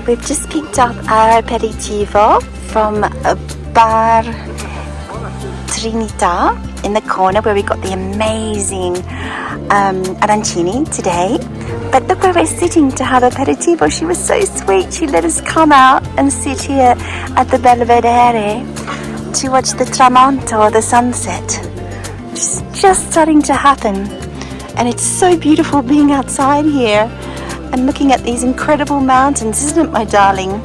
We've just picked up our aperitivo from Bar Trinità in the corner where we got the amazing arancini today. But look where we're sitting to have aperitivo. She was so sweet. She let us come out and sit here at the Belvedere to watch the tramonto, or the sunset. It's just starting to happen. And it's so beautiful being outside here and looking at these incredible mountains, isn't it, my darling?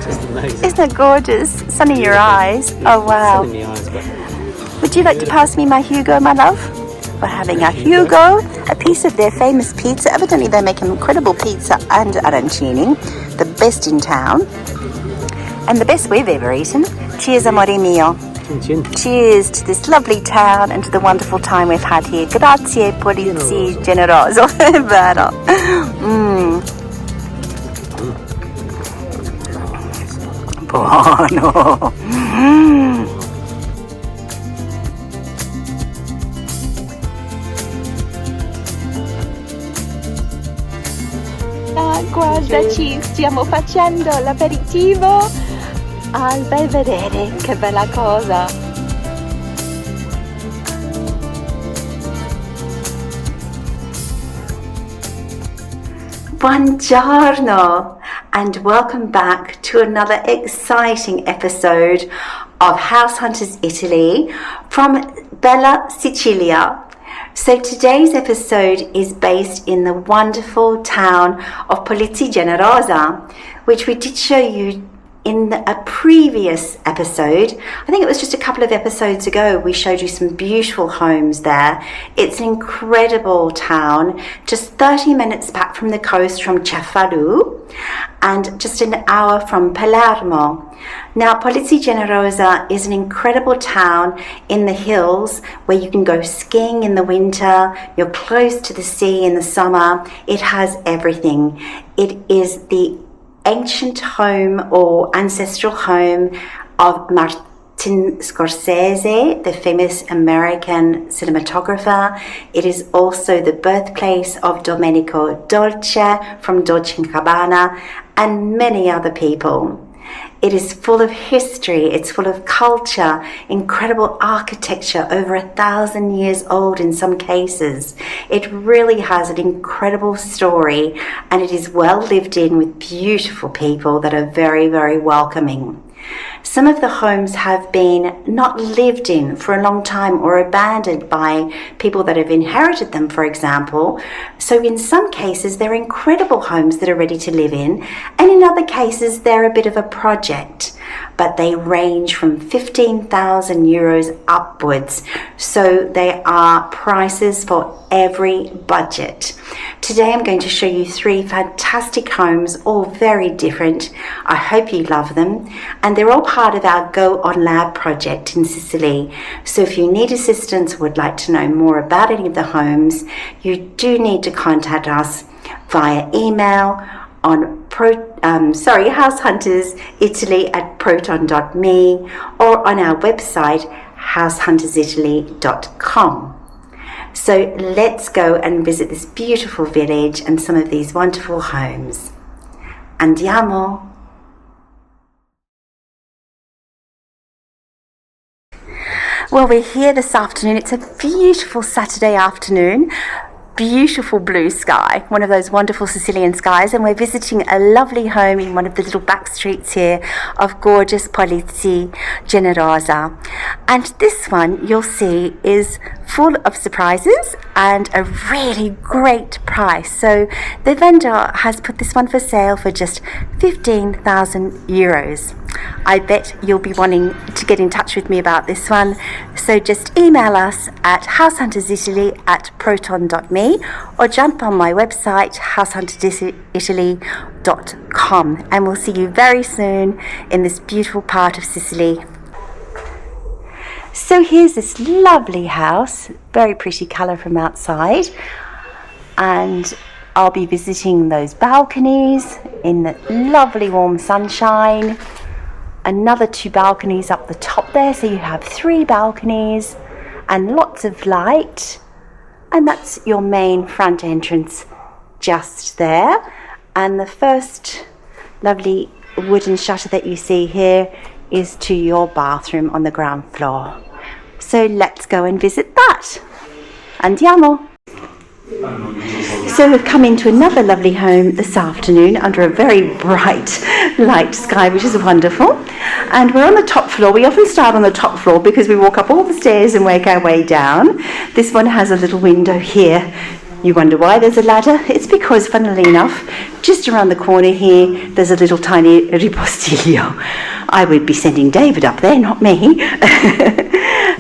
Just amazing. Isn't it gorgeous? Sun in your eyes. Oh, wow. Sun in the eyes, but would you like to pass me my Hugo, my love? We're having a Hugo, a piece of their famous pizza. Evidently they make incredible pizza and arancini, the best in town, and the best we've ever eaten. Cheers, amore mio. Chin. Cheers to this lovely town and to the wonderful time we've had here. Grazie, Polizzi, generoso. Vero. Buono. Guardaci, stiamo facendo l'aperitivo al Belvedere, che bella cosa! Buongiorno and welcome back to another exciting episode of House Hunters Italy from Bella Sicilia. So today's episode is based in the wonderful town of Polizzi Generosa, which we did show you in a previous episode. I think it was just a couple of episodes ago. We showed you some beautiful homes there. It's an incredible town, just 30 minutes back from the coast from Cefalu and just an hour from Palermo. Now, Polizzi Generosa is an incredible town in the hills where you can go skiing in the winter. You're close to the sea in the summer. It has everything. It is the ancient home or ancestral home of Martin Scorsese, the famous American cinematographer. It is also the birthplace of Domenico Dolce from Dolce & Gabbana and many other people. It is full of history, it's full of culture, incredible architecture, over 1,000 years old in some cases. It really has an incredible story and it is well lived in with beautiful people that are very, very welcoming. Some of the homes have been not lived in for a long time or abandoned by people that have inherited them, for example. So in some cases, they're incredible homes that are ready to live in, and in other cases, they're a bit of a project. But they range from 15,000 euros upwards. So they are prices for every budget. Today I'm going to show you 3 fantastic homes, all very different. I hope you love them. And they're all part of our Go on Lab project in Sicily. So if you need assistance or would like to know more about any of the homes, you do need to contact us via email on househuntersitaly@proton.me or on our website househuntersitaly.com. So let's go and visit this beautiful village and some of these wonderful homes. Andiamo! Well, we're here this afternoon. It's a beautiful Saturday afternoon. Beautiful blue sky, one of those wonderful Sicilian skies, and we're visiting a lovely home in one of the little back streets here of gorgeous Polizzi Generosa. And this one, you'll see, is full of surprises and a really great price. So the vendor has put this one for sale for just 15,000 euros. I bet you'll be wanting to get in touch with me about this one, so just email us at househuntersitaly@proton.me or jump on my website househuntersitaly.com, and we'll see you very soon in this beautiful part of Sicily. So here's this lovely house, very pretty colour from outside, and I'll be visiting those balconies in the lovely warm sunshine. Another 2 balconies up the top there, so you have 3 balconies and lots of light, and that's your main front entrance just there. And the first lovely wooden shutter that you see here is to your bathroom on the ground floor. So let's go and visit that. Andiamo! So we've come into another lovely home this afternoon under a very bright light sky, which is wonderful. And we're on the top floor. We often start on the top floor because we walk up all the stairs and work our way down. This one has a little window here. You wonder why there's a ladder? It's because, funnily enough, just around the corner here, there's a little tiny ripostiglio. I would be sending David up there, not me.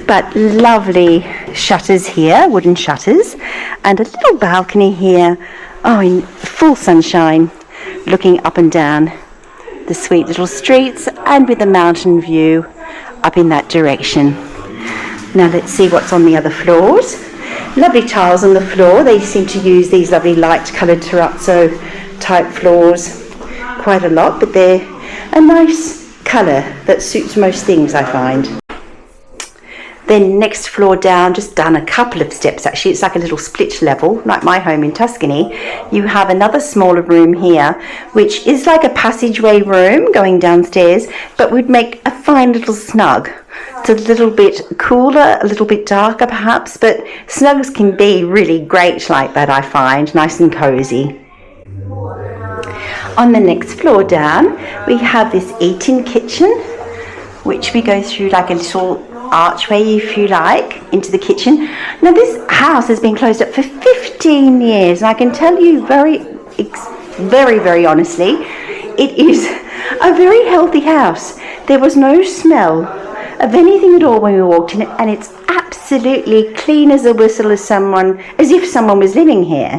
But lovely shutters here, wooden shutters, and a little balcony here, in full sunshine, looking up and down the sweet little streets and with a mountain view up in that direction. Now let's see what's on the other floors. Lovely tiles on the floor. They seem to use these lovely light coloured terrazzo type floors quite a lot, but they're a nice colour that suits most things, I find. Then next floor down, just down a couple of steps actually, it's like a little split level, like my home in Tuscany. You have another smaller room here, which is like a passageway room going downstairs, but would make a fine little snug. It's a little bit cooler, a little bit darker perhaps, but snugs can be really great like that, I find, nice and cosy. On the next floor down, we have this eat-in kitchen, which we go through like a little archway, if you like, into the kitchen. Now this house has been closed up for 15 years, and I can tell you very honestly, it is a very healthy house. There was no smell of anything at all when we walked in, and it's absolutely clean as a whistle, as if someone was living here,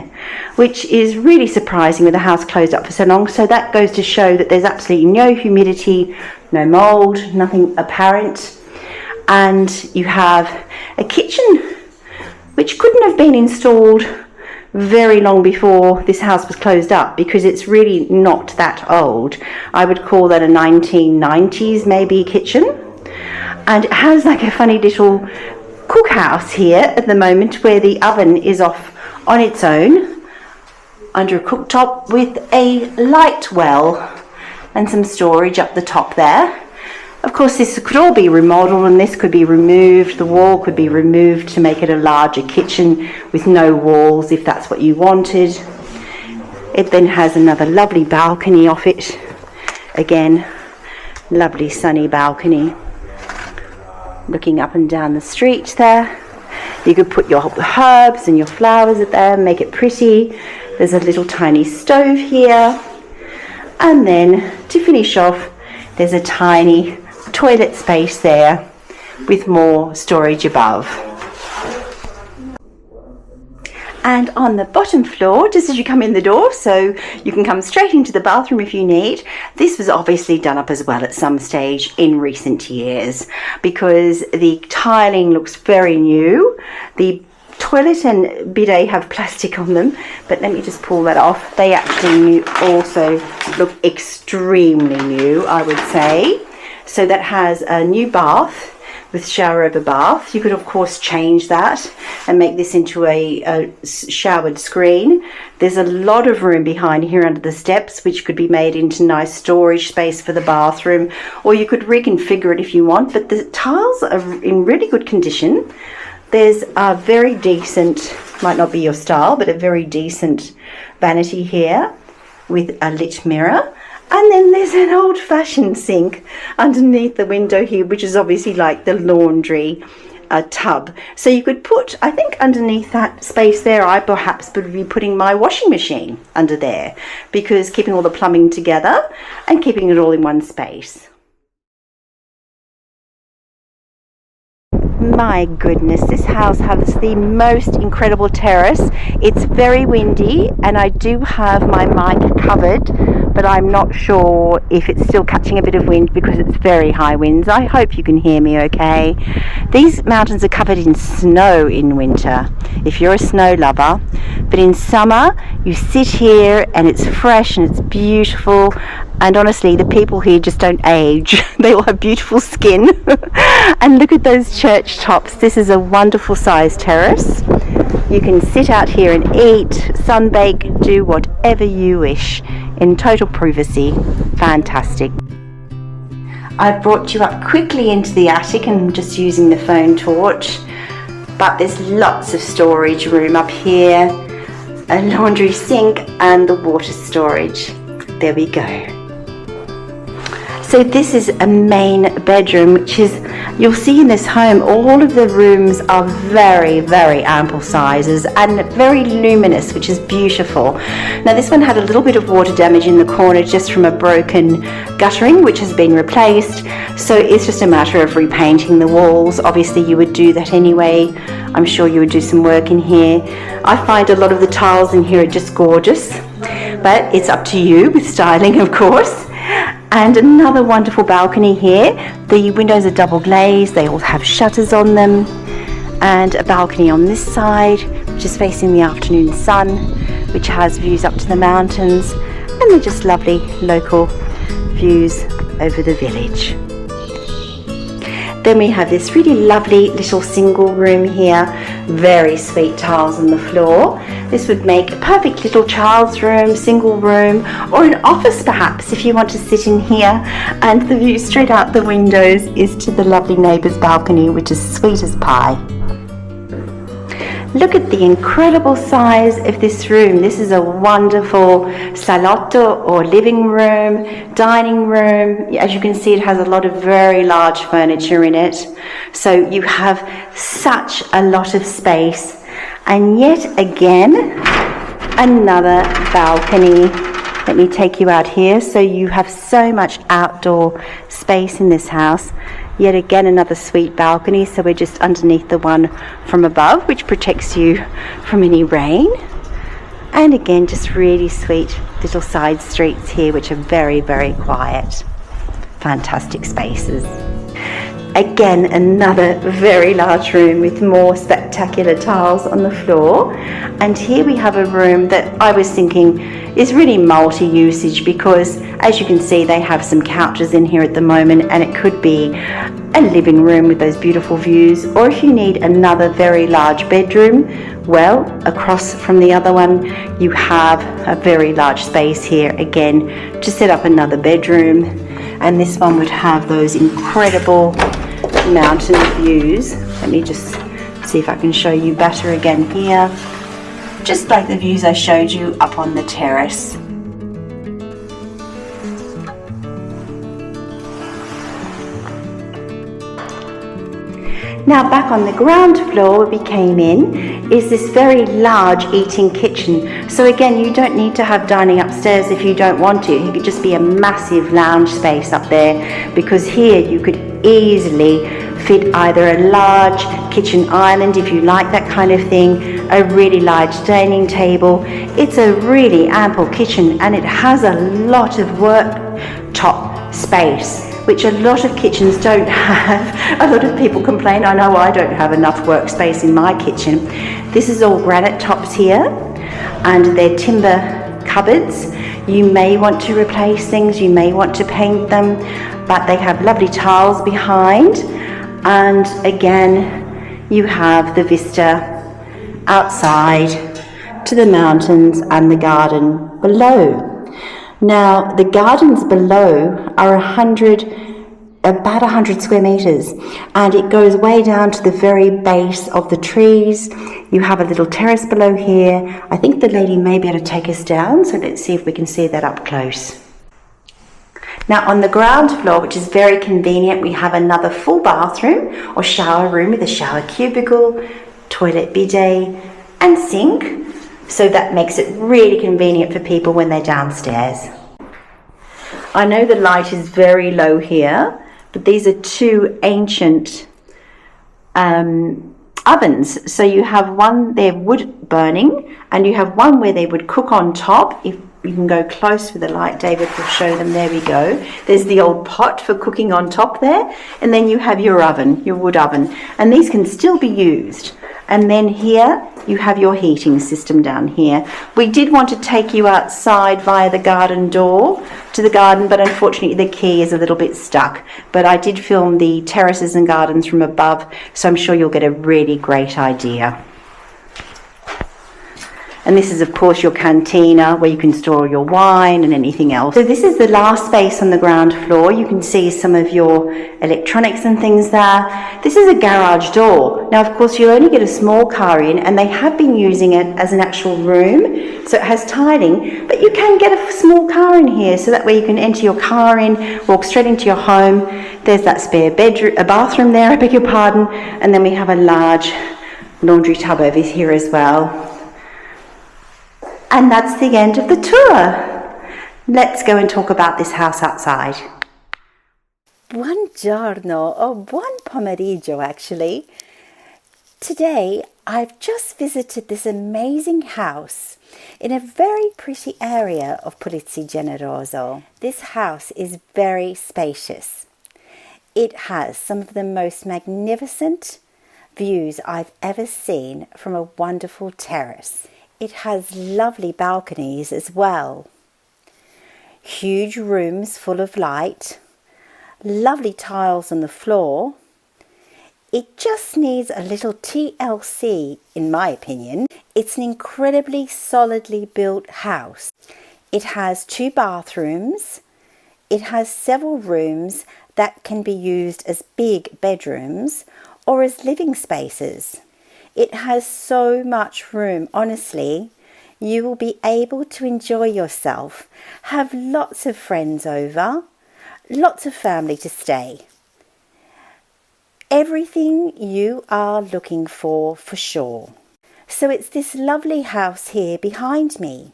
which is really surprising with the house closed up for so long. So that goes to show that there's absolutely no humidity, no mold, nothing apparent. And you have a kitchen which couldn't have been installed very long before this house was closed up, because it's really not that old. I would call that a 1990s maybe kitchen. And it has like a funny little cookhouse here at the moment, where the oven is off on its own under a cooktop with a light well and some storage up the top there. Of course, this could all be remodeled, and this could be removed. The wall could be removed to make it a larger kitchen with no walls, if that's what you wanted. It then has another lovely balcony off it. Again, lovely sunny balcony, looking up and down the street there. You could put your herbs and your flowers at there and make it pretty. There's a little tiny stove here. And then to finish off, there's a tiny toilet space there with more storage above. And on the bottom floor, just as you come in the door, so you can come straight into the bathroom if you need, this was obviously done up as well at some stage in recent years, because the tiling looks very new. The toilet and bidet have plastic on them, but let me just pull that off. They actually also look extremely new, I would say. So that has a new bath with shower over bath. You could of course change that and make this into a showered screen. There's a lot of room behind here under the steps, which could be made into nice storage space for the bathroom, or you could reconfigure it if you want, but the tiles are in really good condition. There's a very decent, might not be your style, but a very decent vanity here with a lit mirror. And then there's an old-fashioned sink underneath the window here, which is obviously like the laundry tub. So you could put, I think underneath that space there, I perhaps would be putting my washing machine under there, because keeping all the plumbing together and keeping it all in one space. My goodness, this house has the most incredible terrace. It's very windy, and I do have my mic covered, but I'm not sure if it's still catching a bit of wind because it's very high winds. I hope you can hear me okay. These mountains are covered in snow in winter, if you're a snow lover, but in summer you sit here and it's fresh and it's beautiful. And honestly, the people here just don't age. They all have beautiful skin. And look at those church tops. This is a wonderful sized terrace. You can sit out here and eat, sunbake, do whatever you wish in total privacy. Fantastic. I brought you up quickly into the attic and I'm just using the phone torch, but there's lots of storage room up here, a laundry sink and the water storage. There we go. So this is a main bedroom, which is, you'll see in this home, all of the rooms are very, very ample sizes and very luminous, which is beautiful. Now this one had a little bit of water damage in the corner just from a broken guttering, which has been replaced. So it's just a matter of repainting the walls. Obviously you would do that anyway. I'm sure you would do some work in here. I find a lot of the tiles in here are just gorgeous, but it's up to you with styling, of course. And another wonderful balcony here. The windows are double glazed, they all have shutters on them, and a balcony on this side which is facing the afternoon sun, which has views up to the mountains, and they're just lovely local views over the village. Then we have this really lovely little single room here, very sweet tiles on the floor. This would make a perfect little child's room, single room, or an office perhaps if you want to sit in here, and the view straight out the windows is to the lovely neighbour's balcony, which is sweet as pie. Look at the incredible size of this room. This is a wonderful salotto or living room, dining room. As you can see, it has a lot of very large furniture in it. So you have such a lot of space. And yet again, another balcony. Let me take you out here. So you have so much outdoor space in this house. Yet again, another sweet balcony, so we're just underneath the one from above, which protects you from any rain. And again, just really sweet little side streets here, which are very, very quiet. Fantastic spaces. Again, another very large room with more spectacular tiles on the floor. And here we have a room that I was thinking is really multi-usage, because as you can see, they have some couches in here at the moment, and it could be a living room with those beautiful views, or if you need another very large bedroom, well, across from the other one, you have a very large space here again to set up another bedroom. And this one would have those incredible mountain views. Let me just see if I can show you better again here. Just like the views I showed you up on the terrace. Now back on the ground floor where we came in is this very large eating kitchen. So again, you don't need to have dining upstairs if you don't want to. It could just be a massive lounge space up there, because here you could easily fit either a large kitchen island if you like that kind of thing, a really large dining table. It's a really ample kitchen, and it has a lot of worktop space, which a lot of kitchens don't have. A lot of people complain, I know I don't have enough workspace in my kitchen. This is all granite tops here, and they're timber cupboards. You may want to replace things, you may want to paint them, but they have lovely tiles behind. And again, you have the vista outside to the mountains and the garden below. Now, the gardens below are about 100 square meters, and it goes way down to the very base of the trees. You have a little terrace below here. I think the lady may be able to take us down, so let's see if we can see that up close. Now on the ground floor, which is very convenient, we have another full bathroom or shower room with a shower cubicle, toilet bidet and sink. So that makes it really convenient for people when they're downstairs. I know the light is very low here, but these are two ancient ovens. So you have one there wood burning, and you have one where they would cook on top. If you can go close with the light, David will show them. There we go. There's the old pot for cooking on top there, and then you have your oven, your wood oven, and these can still be used. And then here you have your heating system down here. We did want to take you outside via the garden door to the garden, but unfortunately the key is a little bit stuck. But I did film the terraces and gardens from above, so I'm sure you'll get a really great idea. And this is of course your cantina where you can store your wine and anything else. So this is the last space on the ground floor. You can see some of your electronics and things there. This is a garage door. Now of course you only get a small car in, and they have been using it as an actual room. So it has tiling, but you can get a small car in here, so that way you can enter your car in, walk straight into your home. There's that spare bedroom, a bathroom there, I beg your pardon, and then we have a large laundry tub over here as well. And that's the end of the tour. Let's go and talk about this house outside. Buongiorno, or buon pomeriggio actually. Today I've just visited this amazing house in a very pretty area of Polizzi Generoso. This house is very spacious. It has some of the most magnificent views I've ever seen from a wonderful terrace. It has lovely balconies as well. Huge rooms full of light, lovely tiles on the floor. It just needs a little TLC, in my opinion. It's an incredibly solidly built house. It has 2 bathrooms. It has several rooms that can be used as big bedrooms or as living spaces. It has so much room, honestly. You will be able to enjoy yourself, have lots of friends over, lots of family to stay. Everything you are looking for sure. So it's this lovely house here behind me.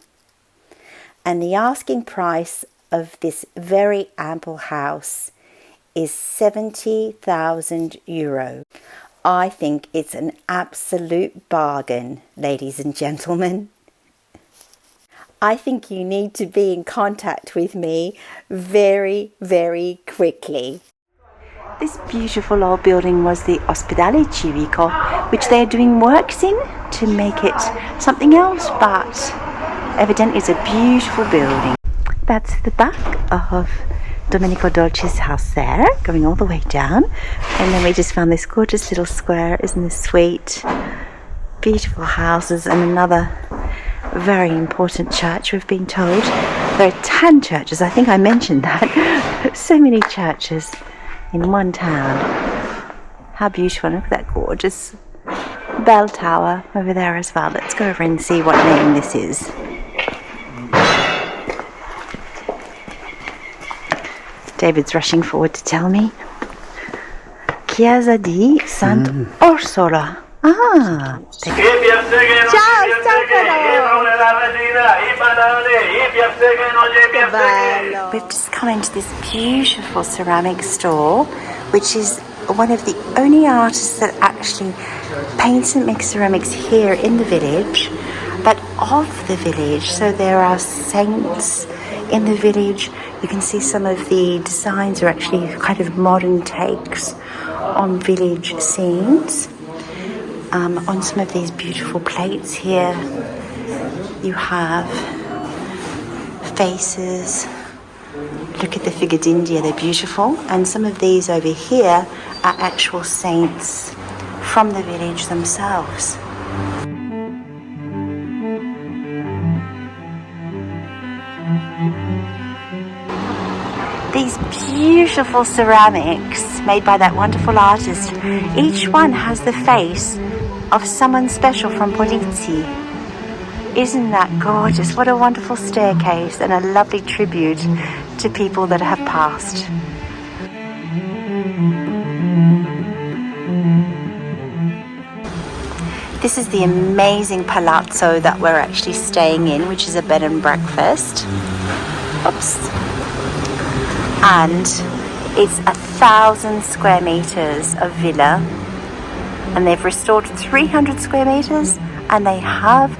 And the asking price of this very ample house is €70,000. I think it's an absolute bargain, ladies and gentlemen. I think you need to be in contact with me very, very quickly. This beautiful old building was the Ospedale Civico, which they are doing works in to make it something else, but evidently it's a beautiful building. That's the back of Domenico Dolce's house there, going all the way down. And then we just found this gorgeous little square. Isn't this sweet? Beautiful houses, and another very important church, we've been told. There are 10 churches, I think I mentioned that. So many churches in one town. How beautiful. Look at that gorgeous bell tower over there as well. Let's go over and see what name this is. David's rushing forward to tell me. Chiesa di Sant'Orsola. Ah. Ciao, we've just come into this beautiful ceramic store, which is one of the only artists that actually paints and makes ceramics here in the village, but of the village. So there are saints in the village. You can see some of the designs are actually kind of modern takes on village scenes. On some of these beautiful plates here, you have faces. Look at the figure d'India, they're beautiful. And some of these over here are actual saints from the village themselves. These beautiful ceramics made by that wonderful artist, each one has the face of someone special from Polizzi. Isn't that gorgeous? What a wonderful staircase and a lovely tribute to people that have passed. This is the amazing palazzo that we're actually staying in, which is a bed and breakfast. Oops. And it's 1,000 square meters of villa, and they've restored 300 square meters, and they have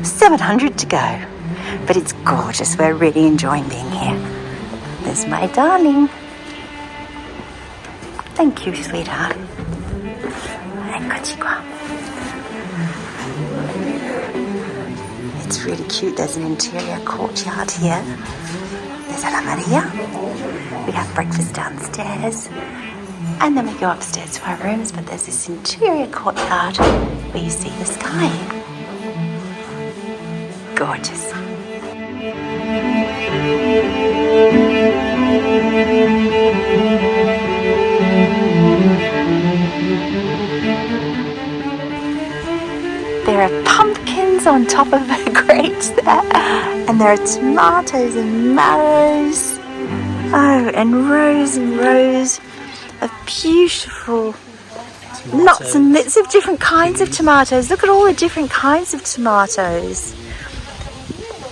700 to go. But it's gorgeous. We're really enjoying being here. There's my darling. Thank you, sweetheart. Eccoci qua. It's really cute. There's an interior courtyard here. There's a Maria. We have breakfast downstairs, and then we go upstairs to our rooms, but there's this interior courtyard where you see the sky. gorgeous. There are pumpkins on top of the grates there, and there are tomatoes and marrows. Oh, and rows of beautiful lots and lots of different kinds of tomatoes. Look at all the different kinds of tomatoes.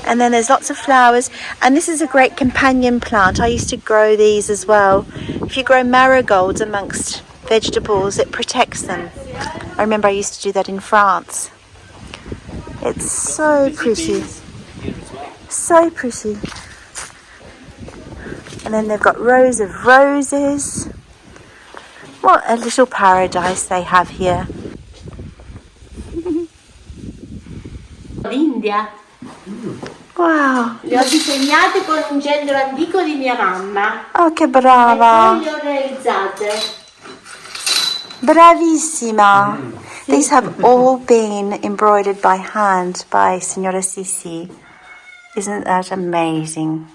And then there's lots of flowers, and this is a great companion plant. I used to grow these as well. If you grow marigolds amongst vegetables, it protects them. I remember I used to do that in France. It's so pretty. So pretty. And then they've got rows of roses. What a little paradise they have here. L'India. Wow. Le ho disegnate con un genero antico di mia mamma. Oh, che E brava. poi le ho realizzate. Bravissima. These have all been embroidered by hand by Signora Sissi. Isn't that amazing?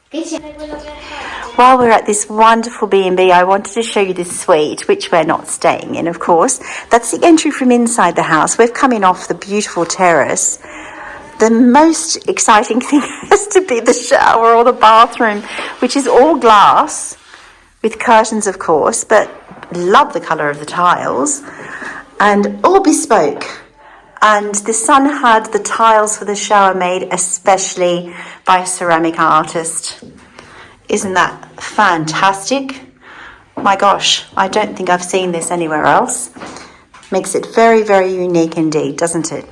Che c'è quello che ha fatto? While we're at this wonderful B&B, I wanted to show you this suite, which we're not staying in, of course. That's the entry from inside the house. We've come in off the beautiful terrace. The most exciting thing has to be the shower or the bathroom, which is all glass with curtains, of course, but love the colour of the tiles, and all bespoke. And the son had the tiles for the shower made especially by a ceramic artist. Isn't that fantastic? My gosh, I don't think I've seen this anywhere else. Makes it very, very unique indeed, doesn't it?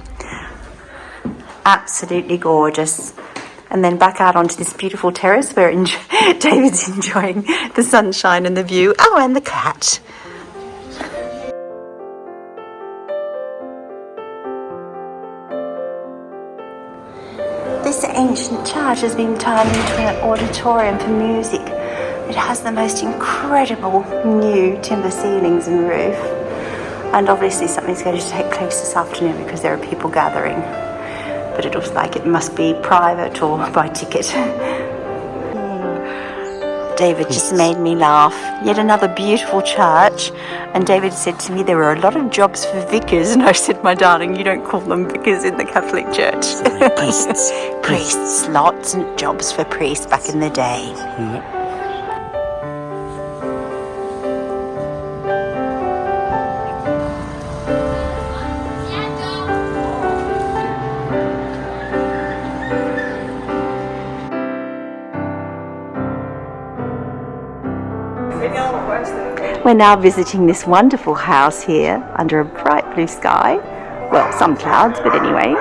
Absolutely gorgeous. And then back out onto this beautiful terrace where David's enjoying the sunshine and the view. Oh, and the cat. This ancient church has been turned into an auditorium for music. It has the most incredible new timber ceilings and roof. And obviously something's going to take place this afternoon because there are people gathering. But it looks like it must be private or by ticket. David just made me laugh. Yet another beautiful church. And David said to me there were a lot of jobs for vicars. And I said, my darling, you don't call them vicars in the Catholic Church. Priests. Priests. Lots of jobs for priests back in the day. Yeah. We're now visiting this wonderful house here under a bright blue sky. Well, some clouds, but anyway.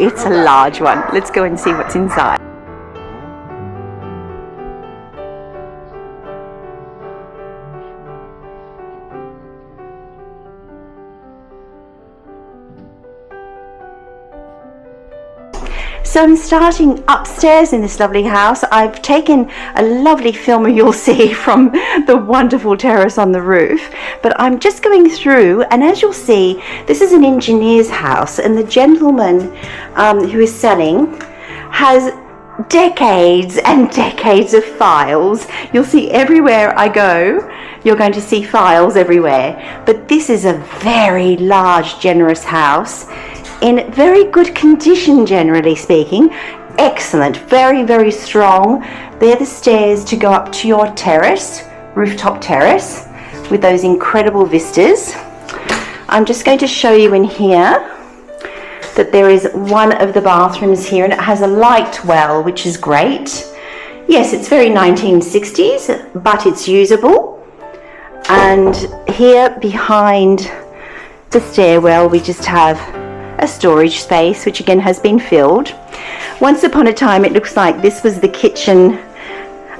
It's a large one. Let's go and see what's inside. So I'm starting upstairs in this lovely house. I've taken a lovely film you'll see from the wonderful terrace on the roof, but I'm just going through, and as you'll see, this is an engineer's house, and the gentleman who is selling has decades and decades of files. You'll see everywhere I go, you're going to see files everywhere, but this is a very large, generous house in very good condition, generally speaking. Excellent, very, very strong. They're the stairs to go up to your terrace, rooftop terrace, with those incredible vistas. I'm just going to show you in here that there is one of the bathrooms here, and it has a light well, which is great. Yes, it's very 1960s, but it's usable. And here behind the stairwell, we just have a storage space, which again has been filled. Once upon a time, it looks like this was the kitchen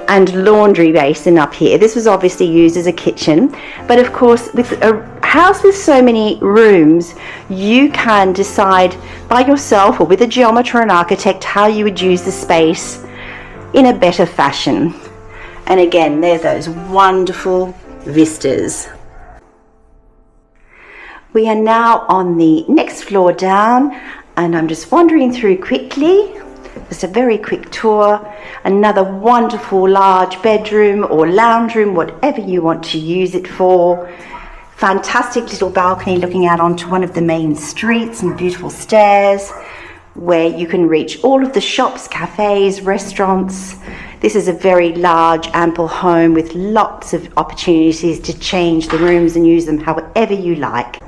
and laundry basin up here. This was obviously used as a kitchen, but of course, with a house with so many rooms, you can decide by yourself or with a geometer or an architect how you would use the space in a better fashion. And again, there are those wonderful vistas. We are now on the next floor down, And I'm just wandering through quickly, just a very quick tour. Another wonderful large bedroom or lounge room, whatever you want to use it for. Fantastic little balcony looking out onto one of the main streets and beautiful stairs where you can reach all of the shops, cafes, restaurants. This is a very large, ample home with lots of opportunities to change the rooms and use them however you like.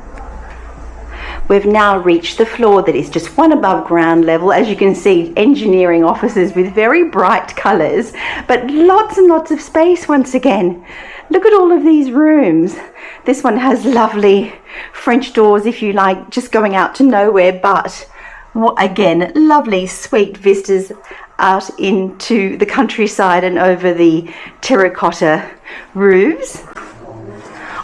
We've now reached the floor that is just one above ground level. As you can see, engineering offices with very bright colours, but lots and lots of space once again. Look at all of these rooms. This one has lovely French doors if you like, just going out to nowhere, but again, lovely sweet vistas out into the countryside and over the terracotta roofs.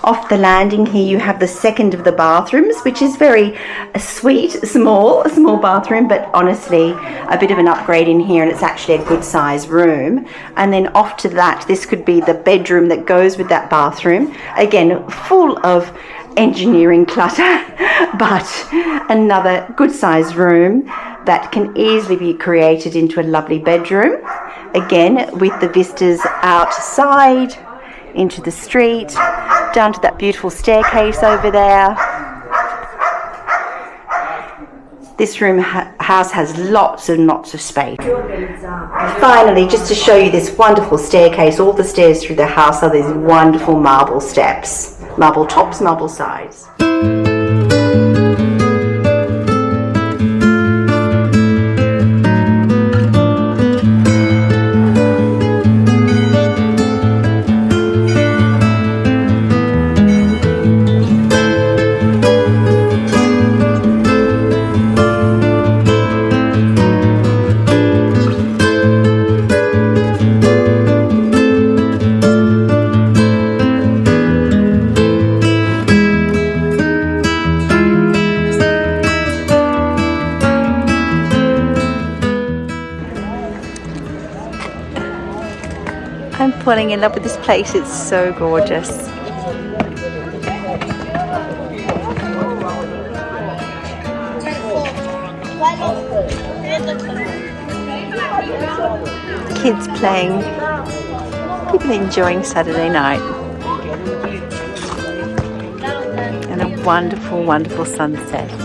Off the landing here you have the second of the bathrooms, which is very sweet, small bathroom, but honestly a bit of an upgrade in here, and it's actually a good size room. And then off to that, this could be the bedroom that goes with that bathroom. Again, full of engineering clutter, but another good size room that can easily be created into a lovely bedroom. Again, with the vistas outside into the street, down to that beautiful staircase over there. This house has lots and lots of space. Finally, just to show you this wonderful staircase, all the stairs through the house are these wonderful marble steps, marble tops, marble sides. I'm falling in love with this place, it's so gorgeous. Kids playing, people enjoying Saturday night. And a wonderful, wonderful sunset.